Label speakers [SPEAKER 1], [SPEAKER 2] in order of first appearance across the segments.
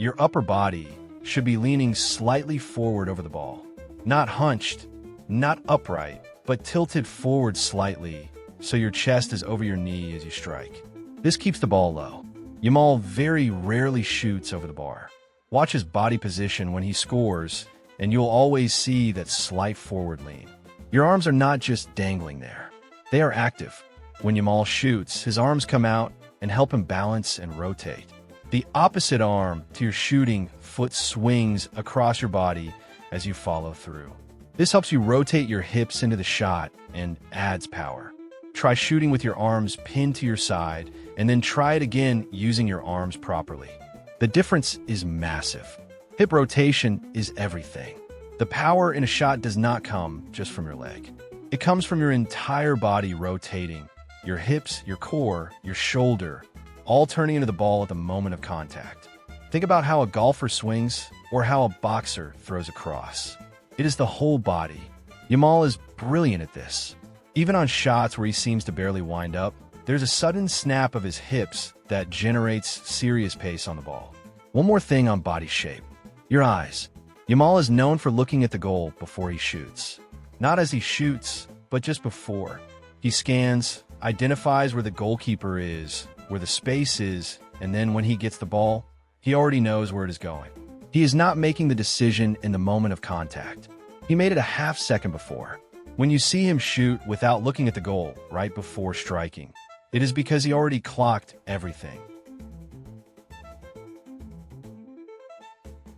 [SPEAKER 1] Your upper body should be leaning slightly forward over the ball. Not hunched, not upright, but tilted forward slightly so your chest is over your knee as you strike. This keeps the ball low. Yamal very rarely shoots over the bar. Watch his body position when he scores, and you'll always see that slight forward lean. Your arms are not just dangling there. They are active. When Yamal shoots, his arms come out and help him balance and rotate. The opposite arm to your shooting foot swings across your body as you follow through. This helps you rotate your hips into the shot and adds power. Try shooting with your arms pinned to your side, and then try it again using your arms properly. The difference is massive. Hip rotation is everything. The power in a shot does not come just from your leg. It comes from your entire body rotating, your hips, your core, your shoulder, all turning into the ball at the moment of contact. Think about how a golfer swings or how a boxer throws a cross. It is the whole body. Yamal is brilliant at this. Even on shots where he seems to barely wind up, there's a sudden snap of his hips that generates serious pace on the ball. One more thing on body shape. Your eyes. Yamal is known for looking at the goal before he shoots. Not as he shoots, but just before. He scans, identifies where the goalkeeper is, where the space is, and then when he gets the ball, he already knows where it is going. He is not making the decision in the moment of contact. He made it a half second before. When you see him shoot without looking at the goal right before striking, it is because he already clocked everything.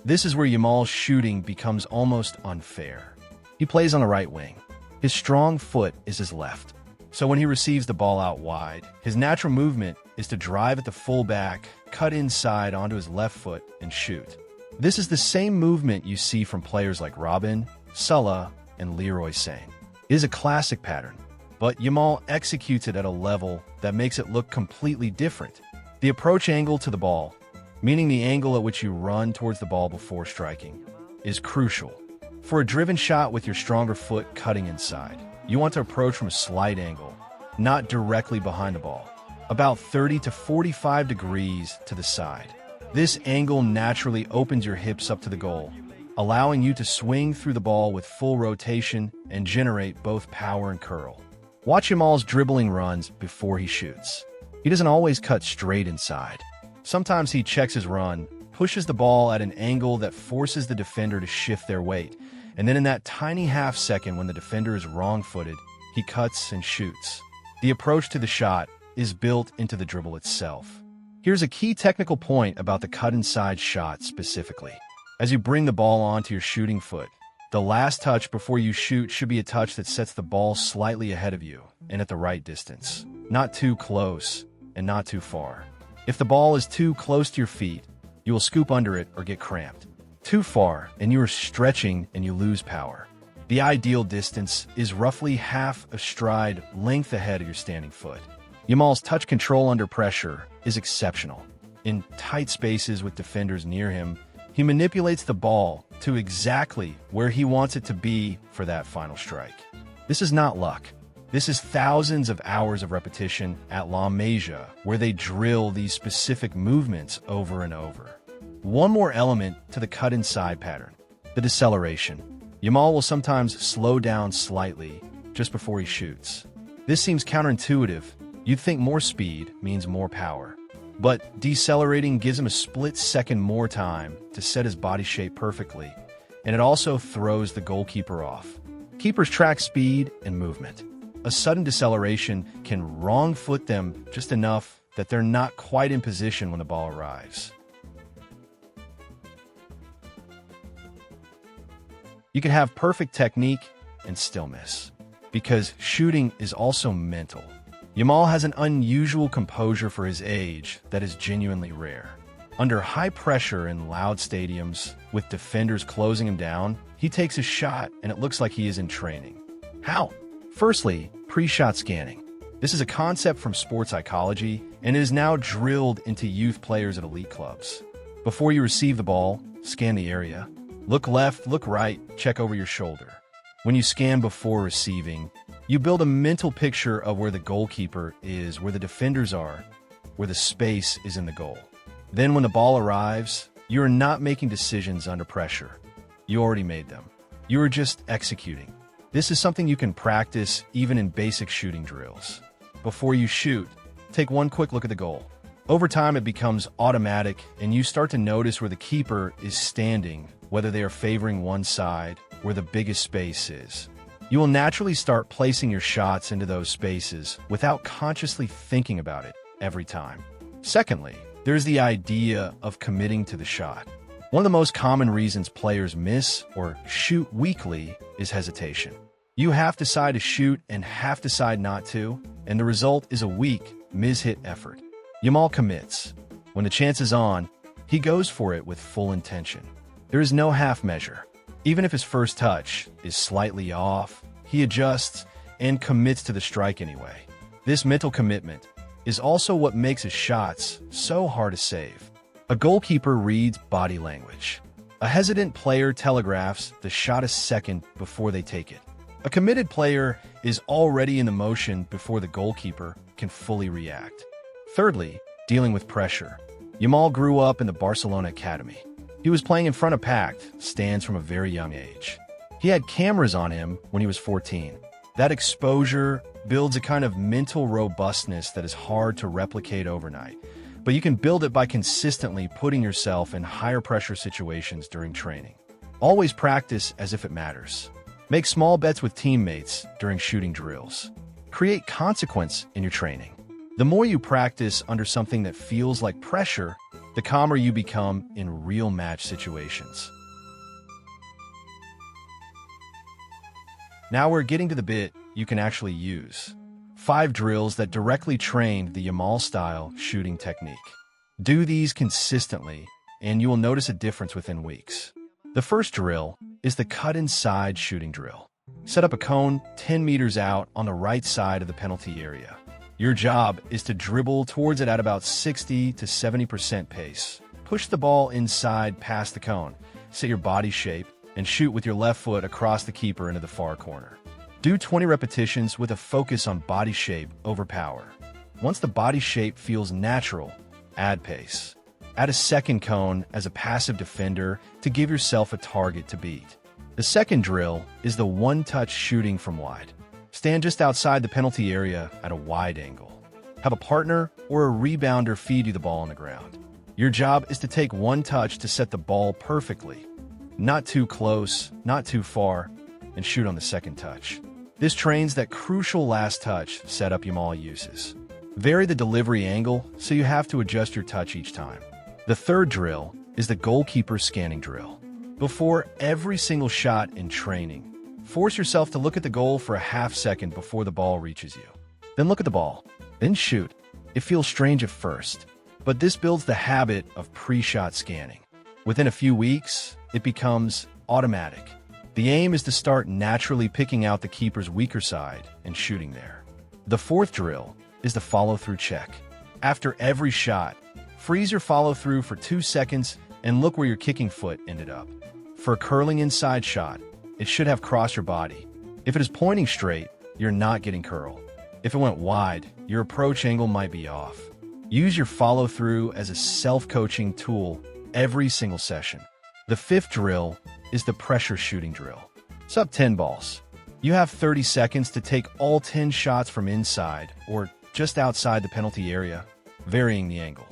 [SPEAKER 1] This is where Yamal's shooting becomes almost unfair. He plays on the right wing. His strong foot is his left. So when he receives the ball out wide, his natural movement is to drive at the fullback, cut inside onto his left foot, and shoot. This is the same movement you see from players like Robin, Salah, and Leroy Sané. It is a classic pattern, but Yamal executes it at a level that makes it look completely different. The approach angle to the ball, meaning the angle at which you run towards the ball before striking, is crucial. For a driven shot with your stronger foot cutting inside, you want to approach from a slight angle, not directly behind the ball, about 30 to 45 degrees to the side. This angle naturally opens your hips up to the goal, allowing you to swing through the ball with full rotation and generate both power and curl. Watch Yamal's dribbling runs before he shoots. He doesn't always cut straight inside. Sometimes he checks his run, pushes the ball at an angle that forces the defender to shift their weight, and then in that tiny half second when the defender is wrong-footed, he cuts and shoots. The approach to the shot is built into the dribble itself. Here's a key technical point about the cut inside shot specifically. As you bring the ball onto your shooting foot, the last touch before you shoot should be a touch that sets the ball slightly ahead of you and at the right distance. Not too close and not too far. If the ball is too close to your feet, you will scoop under it or get cramped. Too far and you are stretching and you lose power. The ideal distance is roughly half a stride length ahead of your standing foot. Yamal's touch control under pressure is exceptional. In tight spaces with defenders near him, he manipulates the ball to exactly where he wants it to be for that final strike. This is not luck. This is thousands of hours of repetition at Lamine, where they drill these specific movements over and over. One more element to the cut inside pattern, the deceleration. Yamal will sometimes slow down slightly just before he shoots. This seems counterintuitive. You'd think more speed means more power. But decelerating gives him a split second more time to set his body shape perfectly, and it also throws the goalkeeper off. Keepers track speed and movement. A sudden deceleration can wrong foot them just enough that they're not quite in position when the ball arrives. You can have perfect technique and still miss, because shooting is also mental. Yamal has an unusual composure for his age that is genuinely rare. Under high pressure in loud stadiums, with defenders closing him down, he takes a shot and it looks like he is in training. How? Firstly, pre-shot scanning. This is a concept from sports psychology and it is now drilled into youth players at elite clubs. Before you receive the ball, scan the area. Look left, look right, check over your shoulder. When you scan before receiving, you build a mental picture of where the goalkeeper is, where the defenders are, where the space is in the goal. Then when the ball arrives, You are not making decisions under pressure. You already made them. You are just executing. This is something you can practice even in basic shooting drills. Before you shoot, take one quick look at the goal. Over time, it becomes automatic, and you start to notice where the keeper is standing, whether they are favoring one side, where the biggest space is. You will naturally start placing your shots into those spaces without consciously thinking about it every time. Secondly, there's the idea of committing to the shot. One of the most common reasons players miss or shoot weakly is hesitation. You half decide to shoot and half decide not to, and the result is a weak, miss-hit effort. Yamal commits. When the chance is on, he goes for it with full intention. There is no half measure. Even if his first touch is slightly off, he adjusts and commits to the strike anyway. This mental commitment is also what makes his shots so hard to save. A goalkeeper reads body language. A hesitant player telegraphs the shot a second before they take it. A committed player is already in the motion before the goalkeeper can fully react. Thirdly, dealing with pressure. Yamal grew up in the Barcelona academy. He was playing in front of packed stands from a very young age. He had cameras on him when he was 14. That exposure builds a kind of mental robustness that is hard to replicate overnight, but you can build it by consistently putting yourself in higher pressure situations during training. Always practice as if it matters. Make small bets with teammates during shooting drills. Create consequence in your training. The more you practice under something that feels like pressure, the calmer you become in real match situations. Now we're getting to the bit you can actually use. 5 drills that directly train the Yamal-style shooting technique. Do these consistently, and you will notice a difference within weeks. The first drill is the cut-inside shooting drill. Set up a cone 10 meters out on the right side of the penalty area. Your job is to dribble towards it at about 60 to 70% pace. Push the ball inside past the cone, set your body shape, and shoot with your left foot across the keeper into the far corner. Do 20 repetitions with a focus on body shape over power. Once the body shape feels natural, add pace. Add a second cone as a passive defender to give yourself a target to beat. The second drill is the one-touch shooting from wide. Stand just outside the penalty area at a wide angle. Have a partner or a rebounder feed you the ball on the ground. Your job is to take one touch to set the ball perfectly. Not too close, not too far, and shoot on the second touch. This trains that crucial last touch setup Yamal uses. Vary the delivery angle so you have to adjust your touch each time. The third drill is the goalkeeper scanning drill. Before every single shot in training, force yourself to look at the goal for a half second before the ball reaches you. Then look at the ball, then shoot. It feels strange at first, but this builds the habit of pre-shot scanning. Within a few weeks, it becomes automatic. The aim is to start naturally picking out the keeper's weaker side and shooting there. The fourth drill is the follow-through check. After every shot, freeze your follow-through for 2 seconds and look where your kicking foot ended up. For a curling inside shot, it should have crossed your body. If it is pointing straight, you're not getting curl. If it went wide, your approach angle might be off. Use your follow-through as a self-coaching tool every single session. The fifth drill is the pressure shooting drill. Sub 10 balls. You have 30 seconds to take all 10 shots from inside or just outside the penalty area, varying the angle.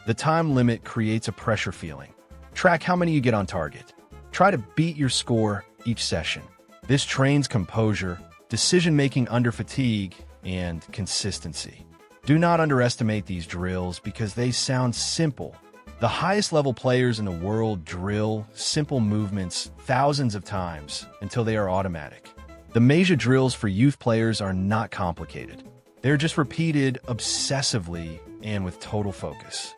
[SPEAKER 1] The time limit creates a pressure feeling. Track how many you get on target. Try to beat your score each session. This trains composure, decision-making under fatigue, and consistency. Do not underestimate these drills because they sound simple. The highest level players in the world drill simple movements thousands of times until they are automatic. The major drills for youth players are not complicated. They're just repeated obsessively and with total focus.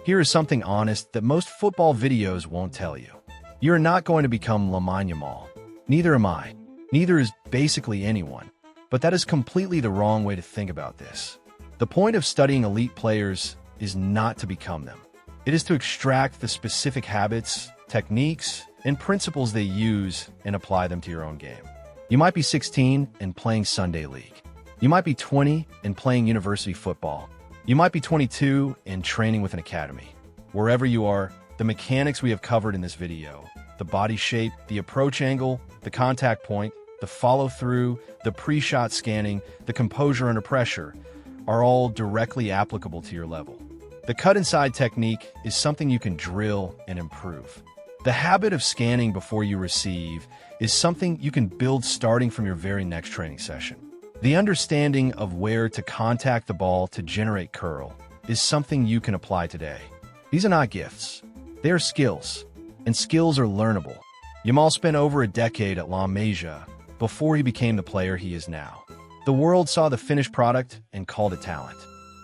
[SPEAKER 1] Here is something honest that most football videos won't tell you. You're not going to become Lamine Yamal. Neither am I. Neither is basically anyone. But that is completely the wrong way to think about this. The point of studying elite players is not to become them. It is to extract the specific habits, techniques, and principles they use and apply them to your own game. You might be 16 and playing Sunday League. You might be 20 and playing university football. You might be 22 and training with an academy. Wherever you are, the mechanics we have covered in this video, the body shape, the approach angle, the contact point, the follow-through, the pre-shot scanning, the composure under pressure, are all directly applicable to your level. The cut-inside technique is something you can drill and improve. The habit of scanning before you receive is something you can build starting from your very next training session. The understanding of where to contact the ball to generate curl is something you can apply today. These are not gifts. They are skills, and skills are learnable. Yamal spent over a decade at Lamine before he became the player he is now. The world saw the finished product and called it talent.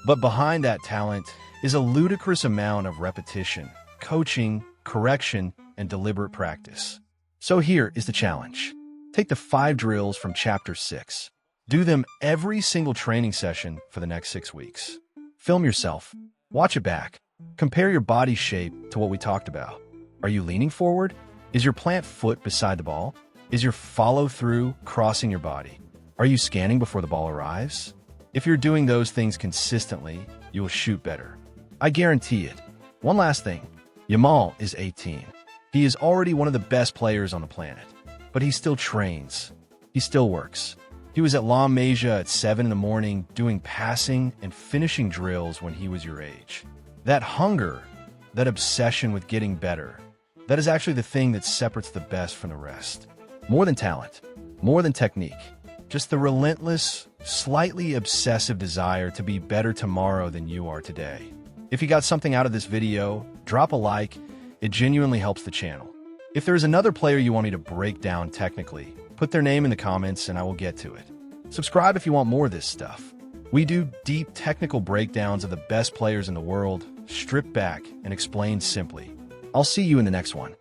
[SPEAKER 1] But behind that talent is a ludicrous amount of repetition, coaching, correction, and deliberate practice. So here is the challenge. Take the 5 drills from Chapter 6. Do them every single training session for the next 6 weeks. Film yourself. Watch it back. Compare your body shape to what we talked about. Are you leaning forward? Is your plant foot beside the ball? Is your follow-through crossing your body? Are you scanning before the ball arrives? If you're doing those things consistently, you will shoot better. I guarantee it. One last thing. Yamal is 18. He is already one of the best players on the planet. But he still trains. He still works. He was at Lamine at 7 in the morning doing passing and finishing drills when he was your age. That hunger, that obsession with getting better, that is actually the thing that separates the best from the rest. More than talent, more than technique, just the relentless, slightly obsessive desire to be better tomorrow than you are today. If you got something out of this video, drop a like. It genuinely helps the channel. If there is another player you want me to break down technically, put their name in the comments and I will get to it. Subscribe if you want more of this stuff. We do deep technical breakdowns of the best players in the world, stripped back and explained simply. I'll see you in the next one.